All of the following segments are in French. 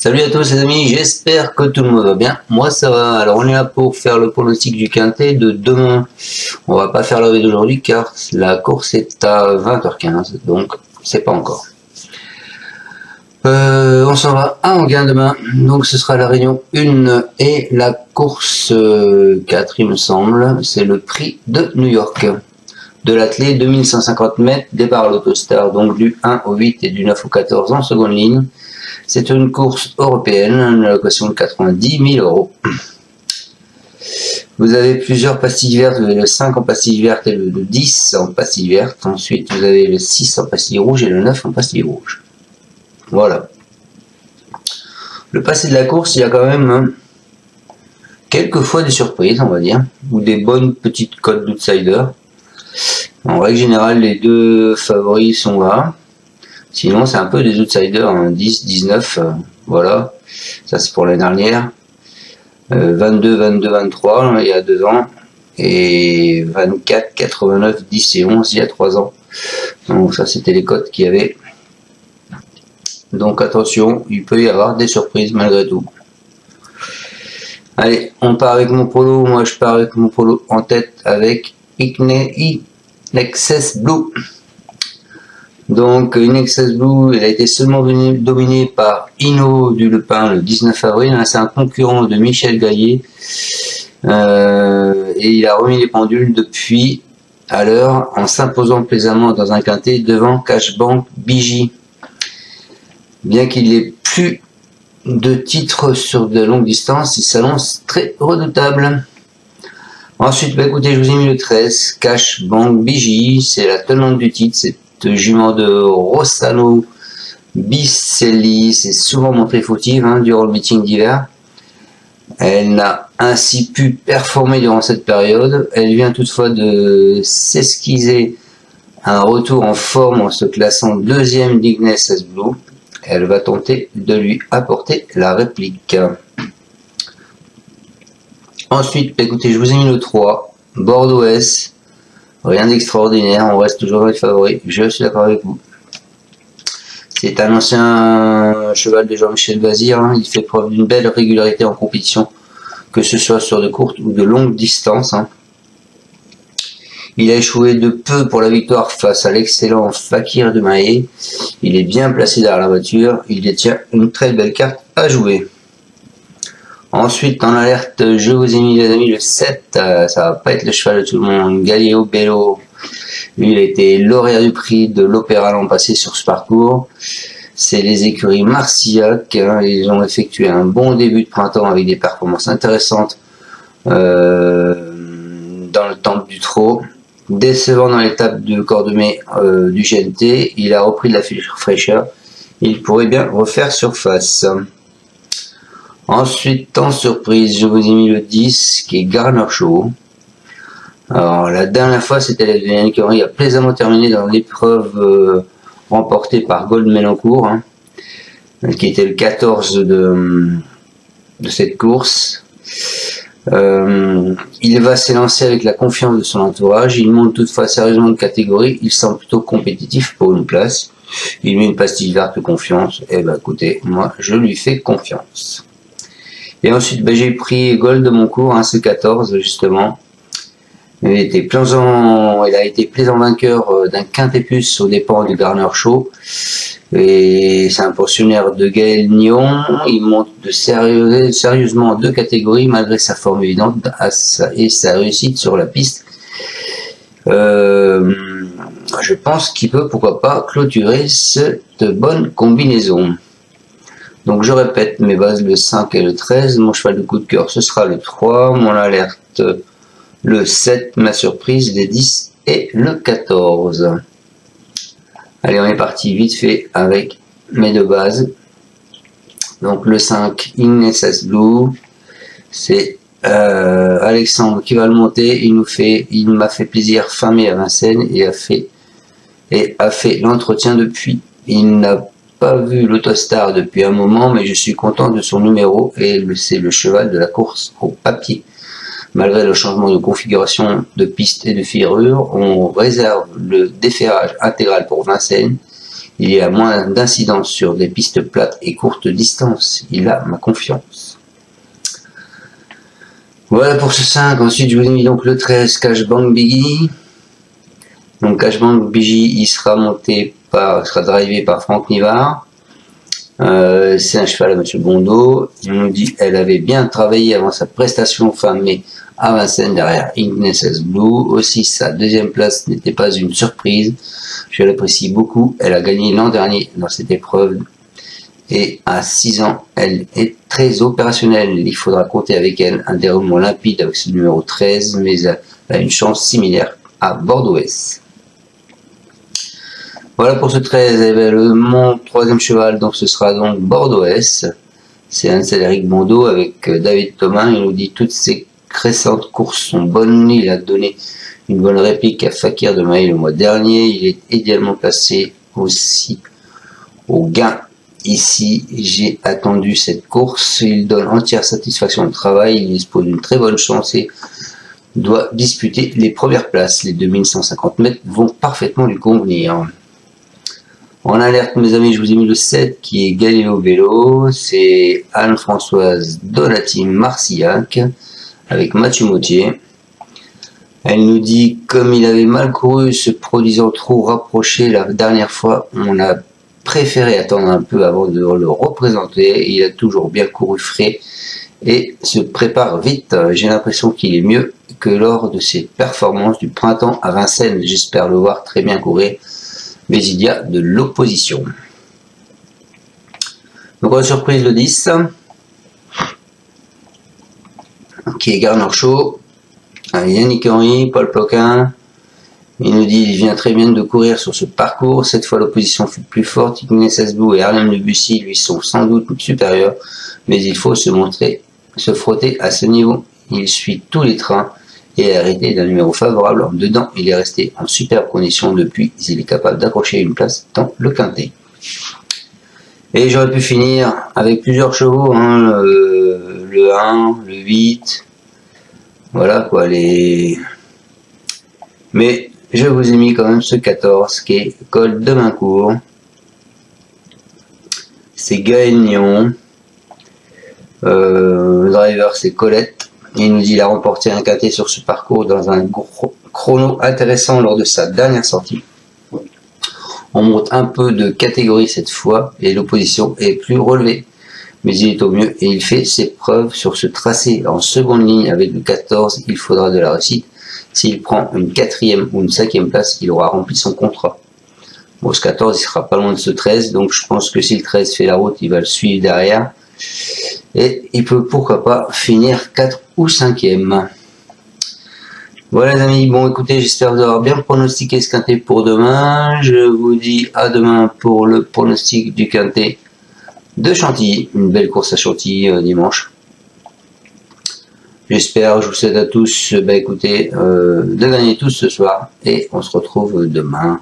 Salut à tous les amis, j'espère que tout le monde va bien. Moi ça va. Alors on est là pour faire le pronostic du quintet de demain. On va pas faire la veille d'aujourd'hui car la course est à 20h15, donc c'est pas encore. On s'en va à Enghien demain, donc ce sera la réunion 1 et la course 4 il me semble, c'est le prix de New York. De l'athlée 2150 mètres, départ à l'Autostar, donc du 1 au 8 et du 9 au 14 en seconde ligne. C'est une course européenne, une allocation de 90 000 €. Vous avez plusieurs pastilles vertes, vous avez le 5 en pastille verte et le 10 en pastille verte. Ensuite, vous avez le 6 en pastille rouge et le 9 en pastille rouge. Voilà. Le passé de la course, il y a quand même quelques fois des surprises, on va dire, ou des bonnes petites cotes d'outsider. En règle générale, les deux favoris sont là. Sinon, c'est un peu des outsiders, 10, 19, voilà. Ça, c'est pour l'année dernière. 22, 22, 23, il y a 2 ans. Et 24, 89, 10 et 11, il y a 3 ans. Donc, ça, c'était les cotes qu'il y avait. Donc, attention, il peut y avoir des surprises malgré tout. Allez, on part avec mon polo. Moi, je pars avec mon polo en tête avec Inexcess Blue. Donc Inexcess Blue, il a été seulement dominé par Hino du Lepin le 19 avril. C'est un concurrent de Michel Gaillet. Et il a remis les pendules depuis à l'heure en s'imposant plaisamment dans un quintet devant Cashbank BJ. Bien qu'il n'ait plus de titres sur de longues distances, il s'annonce très redoutable. Ensuite, bah écoutez, je vous ai mis le 13, Cashbank BJ, c'est la tenante du titre, c'est jument de Rossano Biselli, c'est souvent montré fautive durant le meeting d'hiver. Elle n'a ainsi pu performer durant cette période. Elle vient toutefois de s'esquisser un retour en forme en se classant deuxième d'Inexcess Blue. Elle va tenter de lui apporter la réplique. Ensuite, écoutez, je vous ai mis le 3, Bordeaux S. Rien d'extraordinaire, on reste toujours dans les favoris, je suis d'accord avec vous. C'est un ancien cheval de Jean-Michel Bazir, il fait preuve d'une belle régularité en compétition, que ce soit sur de courtes ou de longues distances. Il a échoué de peu pour la victoire face à l'excellent Fakir de Mahé. Il est bien placé derrière la voiture, il détient une très belle carte à jouer. Ensuite, en alerte, je vous ai mis les amis le 7, ça va pas être le cheval de tout le monde, Galileo Bello. Lui, il a été lauréat du prix de l'Opéra l'an passé sur ce parcours. C'est les écuries Marcillac, ils ont effectué un bon début de printemps avec des performances intéressantes dans le temple du trot. Décevant dans l'étape de Cordemais du GNT, il a repris de la fraîcheur, il pourrait bien refaire surface. Ensuite, en surprise, je vous ai mis le 10 qui est Garner Show. Alors, la dernière fois, c'était Yannick Henry a plaisamment terminé dans l'épreuve remportée par Gold Mélencourt, qui était le 14 de cette course. Il va s'élancer avec la confiance de son entourage. Il monte toutefois sérieusement de catégorie. Il semble plutôt compétitif pour une place. Il met une pastille verte de confiance. Eh ben, écoutez, moi, je lui fais confiance. Et ensuite, j'ai pris Gold de Moncourt, ce 14 justement. Il a été plaisant vainqueur d'un quintet-plus aux dépens du Garner Show. Et c'est un pensionnaire de Gaël Nion. Il monte sérieusement en 2 catégories malgré sa forme évidente et sa réussite sur la piste. Je pense qu'il peut, pourquoi pas, clôturer cette bonne combinaison. Donc je répète mes bases, le 5 et le 13, mon cheval de coup de cœur ce sera le 3, mon alerte le 7, ma surprise les 10 et le 14. Allez, on est parti vite fait avec mes 2 bases. Donc le 5, Inexcess Blue, c'est Alexandre qui va le monter, il m'a fait plaisir fin mai à Vincennes et a fait l'entretien depuis. Il n'a pas vu l'Autostar depuis un moment, mais je suis content de son numéro et c'est le cheval de la course au papier. Malgré le changement de configuration de piste et de ferrure, on réserve le déferrage intégral pour Vincennes Il y a moins d'incidence sur des pistes plates et courtes distances. Il a ma confiance. Voilà pour ce 5. Ensuite, je vous ai mis donc le 13, Cashbank Biggie. Donc Cashbank Biggie, il sera drivé par Franck Nivard. C'est un cheval à Monsieur Bondo. Il nous dit elle avait bien travaillé avant sa prestation fin mai à Vincennes derrière Ignesis Blue. Aussi, sa deuxième place n'était pas une surprise. Je l'apprécie beaucoup. Elle a gagné l'an dernier dans cette épreuve. Et à 6 ans, elle est très opérationnelle. Il faudra compter avec elle un déroulement limpide avec ce numéro 13, mais elle a une chance similaire à Bordeaux-S. Voilà pour ce 13, et bien, mon troisième cheval, donc ce sera donc Bordeaux-S. C'est Ansel-Éric Bondo avec David Thomas. Il nous dit toutes ses récentes courses sont bonnes. Il a donné une bonne réplique à Fakir de Maï le mois dernier. Il est idéalement placé aussi au gain. Ici, j'ai attendu cette course. Il donne entière satisfaction au travail. Il dispose d'une très bonne chance et doit disputer les premières places. Les 2150 mètres vont parfaitement lui convenir. En alerte, mes amis, je vous ai mis le 7 qui est Galéo Vélo. C'est Anne-Françoise Donati-Marcillac avec Mathieu Mautier. Elle nous dit, comme il avait mal couru, se produisant trop rapproché la dernière fois, on a préféré attendre un peu avant de le représenter. Il a toujours bien couru frais et se prépare vite. J'ai l'impression qu'il est mieux que lors de ses performances du printemps à Vincennes. J'espère le voir très bien courir, mais il y a de l'opposition. Donc en surprise le 10, qui est Garner Shaw, Yannick Henry, Paul Ploquin. Il nous dit il vient très bien de courir sur ce parcours. Cette fois l'opposition fut plus forte. Ignesis Blue et Harlem Debussy lui sont sans doute supérieurs, mais il faut se frotter à ce niveau. Il suit tous les trains et est arrêté d'un numéro favorable. En dedans, il est resté en superbe condition depuis. Il est capable d'accrocher une place dans le quintet. Et j'aurais pu finir avec plusieurs chevaux, hein, le 1, le 8, voilà quoi, mais je vous ai mis quand même ce 14 qui est Col de Maincourt. C'est Gagnon. Le driver c'est Colette. Il nous dit il a remporté un quintet sur ce parcours dans un chrono intéressant lors de sa dernière sortie. On monte un peu de catégorie cette fois et l'opposition est plus relevée. Mais il est au mieux et il fait ses preuves sur ce tracé. En seconde ligne avec le 14, il faudra de la réussite. S'il prend une 4e ou une 5e place, il aura rempli son contrat. Bon, ce 14, il sera pas loin de ce 13, donc je pense que si le 13 fait la route, il va le suivre derrière. Et il peut pourquoi pas finir 4 ou 5e. Voilà les amis, bon écoutez, j'espère vous avoir bien pronostiqué ce quintet pour demain. Je vous dis à demain pour le pronostic du quintet de Chantilly. Une belle course à Chantilly dimanche. J'espère, je vous souhaite à tous, écoutez, de gagner tous ce soir. Et on se retrouve demain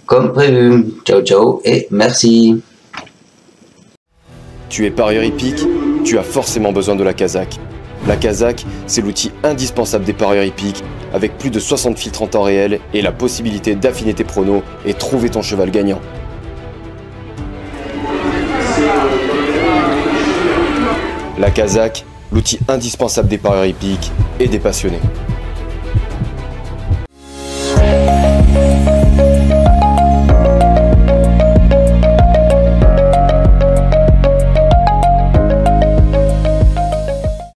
comme prévu. Ciao ciao et merci. Tu es parieur hippique, tu as forcément besoin de la Kazakh. La Kazakh, c'est l'outil indispensable des parieurs hippiques, avec plus de 60 filtres en temps réel et la possibilité d'affiner tes pronos et trouver ton cheval gagnant. La Kazakh, l'outil indispensable des parieurs hippiques et des passionnés.